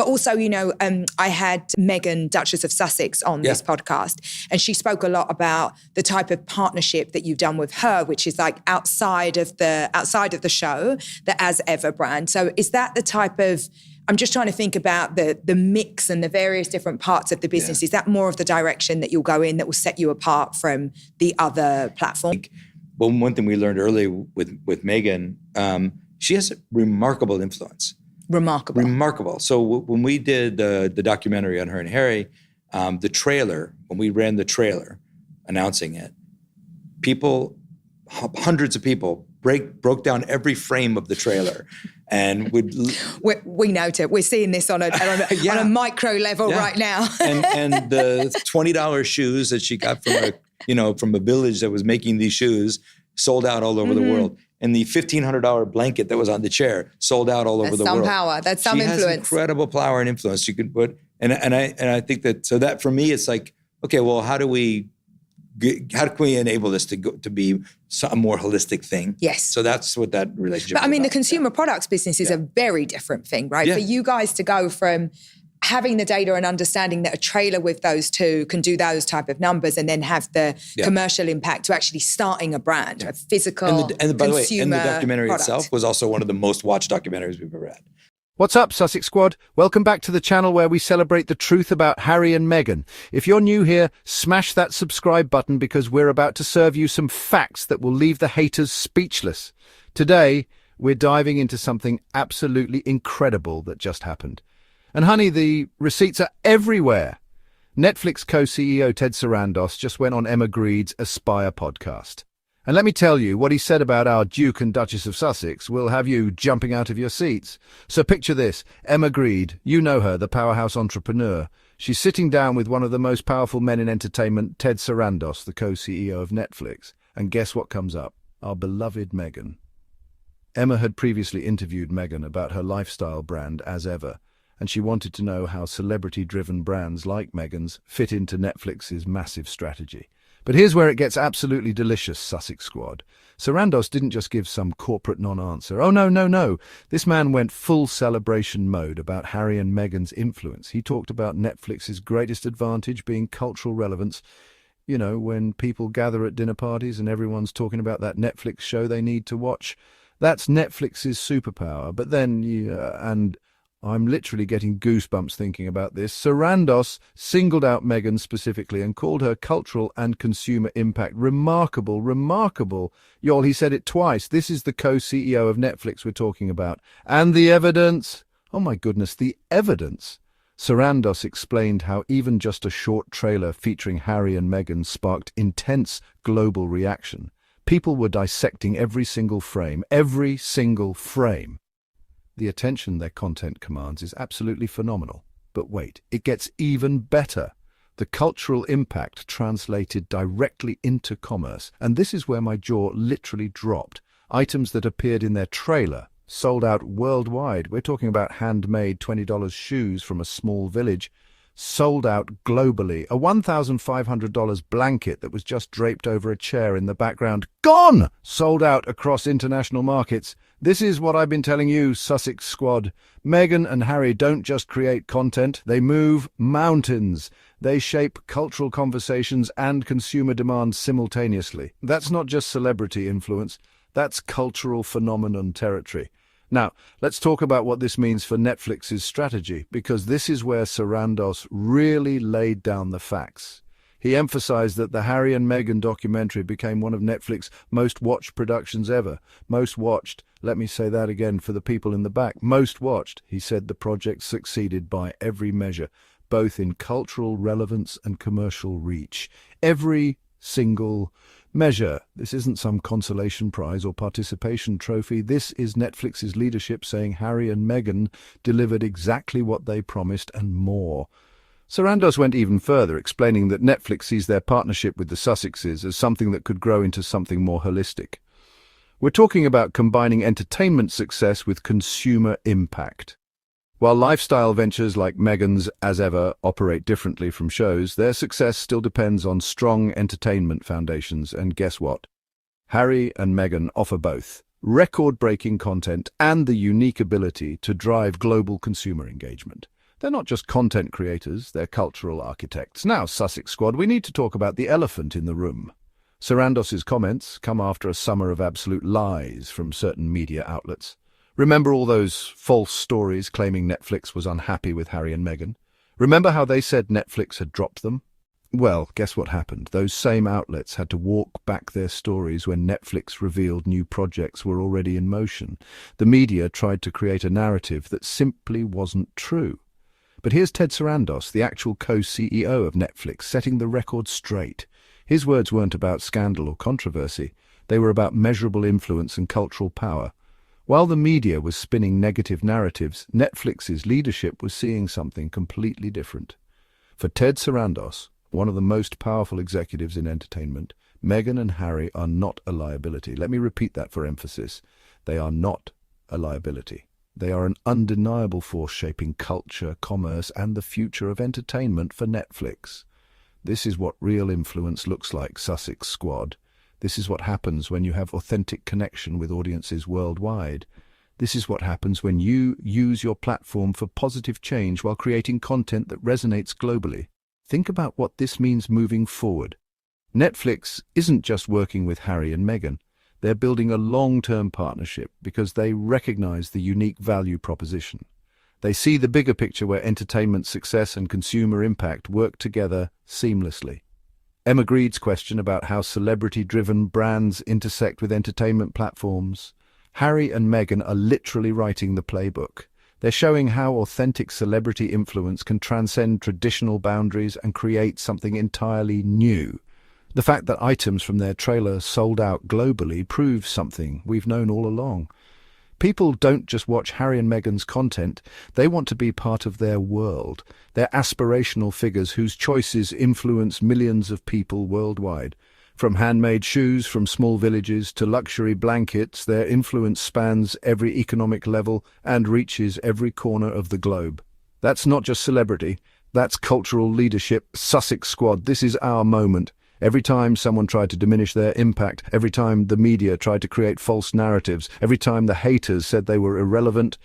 But also, I had Meghan, Duchess of Sussex, on this podcast, and she spoke a lot about the type of partnership that you've done with her, which is like outside of the show, the As Ever brand. So is that the type of, I'm just trying to think about the mix and the various different parts of the business. Is that more of the direction that you'll go in that will set you apart from the other platform? Well, one thing we learned early with Meghan, she has remarkable influence. Remarkable. So when we did the documentary on her and Harry, the trailer, when we ran the trailer announcing it, hundreds of people broke down every frame of the trailer and would... We note it. We're seeing this on a micro level right now. and the $20 shoes that she got from a village that was making these shoes sold out all over the world. And the $1,500 blanket that was on the chair sold out all over the world. That's some power. That's some influence. She has incredible power and influence. You could put, and I think that, so that for me, it's like, okay, well, how can we enable this to be a more holistic thing? Yes. So that's what that relationship is. But I mean, the consumer products business is a very different thing, right? Yeah. For you guys to go from having the data and understanding that a trailer with those two can do those type of numbers and then have the commercial impact to actually starting a brand, a physical and by the way, and the documentary product itself was also one of the most watched documentaries we've ever had. What's up, Sussex Squad? Welcome back to the channel where we celebrate the truth about Harry and Meghan. If you're new here, smash that subscribe button because we're about to serve you some facts that will leave the haters speechless. Today, we're diving into something absolutely incredible that just happened. And honey, the receipts are everywhere. Netflix co-CEO Ted Sarandos just went on Emma Grede's Aspire podcast. And let me tell you, what he said about our Duke and Duchess of Sussex will have you jumping out of your seats. So picture this, Emma Grede, you know her, the powerhouse entrepreneur. She's sitting down with one of the most powerful men in entertainment, Ted Sarandos, the co-CEO of Netflix. And guess what comes up? Our beloved Meghan. Emma had previously interviewed Meghan about her lifestyle brand, As Ever, and she wanted to know how celebrity-driven brands like Meghan's fit into Netflix's massive strategy. But here's where it gets absolutely delicious, Sussex Squad. Sarandos didn't just give some corporate non-answer. Oh, no. This man went full celebration mode about Harry and Meghan's influence. He talked about Netflix's greatest advantage being cultural relevance. You know, when people gather at dinner parties and everyone's talking about that Netflix show they need to watch. That's Netflix's superpower. But then, and I'm literally getting goosebumps thinking about this. Sarandos singled out Meghan specifically and called her cultural and consumer impact remarkable. Y'all, he said it twice. This is the co-CEO of Netflix we're talking about. And the evidence? Oh my goodness, the evidence. Sarandos explained how even just a short trailer featuring Harry and Meghan sparked intense global reaction. People were dissecting every single frame. The attention their content commands is absolutely phenomenal. But wait, it gets even better. The cultural impact translated directly into commerce. And this is where my jaw literally dropped. Items that appeared in their trailer sold out worldwide. We're talking about handmade $20 shoes from a small village. Sold out globally. A $1,500 blanket that was just draped over a chair in the background. Gone! Sold out across international markets. This is what I've been telling you, Sussex Squad. Meghan and Harry don't just create content, they move mountains. They shape cultural conversations and consumer demand simultaneously. That's not just celebrity influence, that's cultural phenomenon territory. Now, let's talk about what this means for Netflix's strategy, because this is where Sarandos really laid down the facts. He emphasized that the Harry and Meghan documentary became one of Netflix's most watched productions ever. Most watched. Let me say that again for the people in the back. Most watched. He said the project succeeded by every measure, both in cultural relevance and commercial reach. Every single measure. This isn't some consolation prize or participation trophy. This is Netflix's leadership saying Harry and Meghan delivered exactly what they promised and more. Sarandos went even further, explaining that Netflix sees their partnership with the Sussexes as something that could grow into something more holistic. We're talking about combining entertainment success with consumer impact. While lifestyle ventures like Meghan's As Ever operate differently from shows, their success still depends on strong entertainment foundations, and guess what? Harry and Meghan offer both record-breaking content and the unique ability to drive global consumer engagement. They're not just content creators, they're cultural architects. Now, Sussex Squad, we need to talk about the elephant in the room. Sarandos's comments come after a summer of absolute lies from certain media outlets. Remember all those false stories claiming Netflix was unhappy with Harry and Meghan? Remember how they said Netflix had dropped them? Well, guess what happened? Those same outlets had to walk back their stories when Netflix revealed new projects were already in motion. The media tried to create a narrative that simply wasn't true. But here's Ted Sarandos, the actual co-CEO of Netflix, setting the record straight. His words weren't about scandal or controversy. They were about measurable influence and cultural power. While the media was spinning negative narratives, Netflix's leadership was seeing something completely different. For Ted Sarandos, one of the most powerful executives in entertainment, Meghan and Harry are not a liability. Let me repeat that for emphasis. They are not a liability. They are an undeniable force shaping culture, commerce, and the future of entertainment for Netflix. This is what real influence looks like, Sussex Squad. This is what happens when you have authentic connection with audiences worldwide. This is what happens when you use your platform for positive change while creating content that resonates globally. Think about what this means moving forward. Netflix isn't just working with Harry and Meghan. They're building a long-term partnership because they recognize the unique value proposition. They see the bigger picture where entertainment success and consumer impact work together seamlessly. Emma Grede's question about how celebrity-driven brands intersect with entertainment platforms. Harry and Meghan are literally writing the playbook. They're showing how authentic celebrity influence can transcend traditional boundaries and create something entirely new. The fact that items from their trailer sold out globally proves something we've known all along. People don't just watch Harry and Meghan's content, they want to be part of their world. They're aspirational figures whose choices influence millions of people worldwide. From handmade shoes from small villages to luxury blankets, their influence spans every economic level and reaches every corner of the globe. That's not just celebrity, that's cultural leadership. Sussex Squad, this is our moment. Every time someone tried to diminish their impact, every time the media tried to create false narratives, every time the haters said they were irrelevant,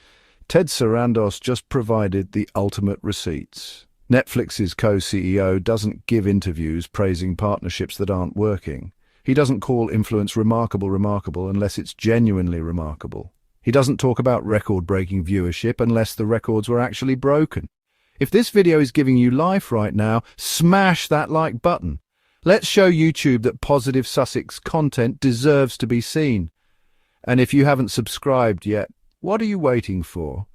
Ted Sarandos just provided the ultimate receipts. Netflix's co-CEO doesn't give interviews praising partnerships that aren't working. He doesn't call influence remarkable unless it's genuinely remarkable. He doesn't talk about record-breaking viewership unless the records were actually broken. If this video is giving you life right now, smash that like button. Let's show YouTube that positive Sussex content deserves to be seen. And if you haven't subscribed yet, what are you waiting for?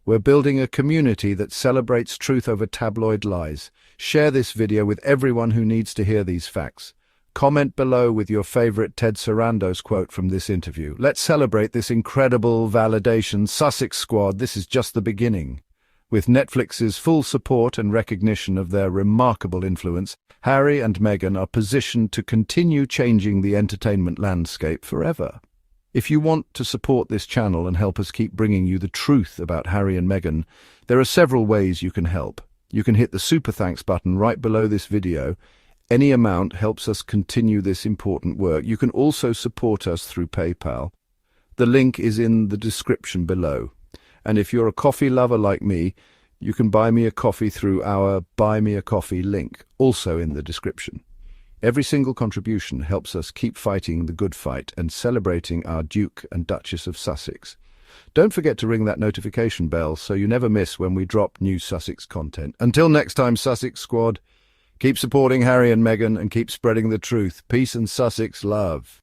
We're building a community that celebrates truth over tabloid lies. Share this video with everyone who needs to hear these facts. Comment below with your favorite Ted Sarandos quote from this interview. Let's celebrate this incredible validation. Sussex Squad, this is just the beginning. With Netflix's full support and recognition of their remarkable influence, Harry and Meghan are positioned to continue changing the entertainment landscape forever. If you want to support this channel and help us keep bringing you the truth about Harry and Meghan, there are several ways you can help. You can hit the super thanks button right below this video. Any amount helps us continue this important work. You can also support us through PayPal. The link is in the description below. And if you're a coffee lover like me, you can buy me a coffee through our Buy Me a Coffee link, also in the description. Every single contribution helps us keep fighting the good fight and celebrating our Duke and Duchess of Sussex. Don't forget to ring that notification bell so you never miss when we drop new Sussex content. Until next time, Sussex Squad, keep supporting Harry and Meghan and keep spreading the truth. Peace and Sussex love.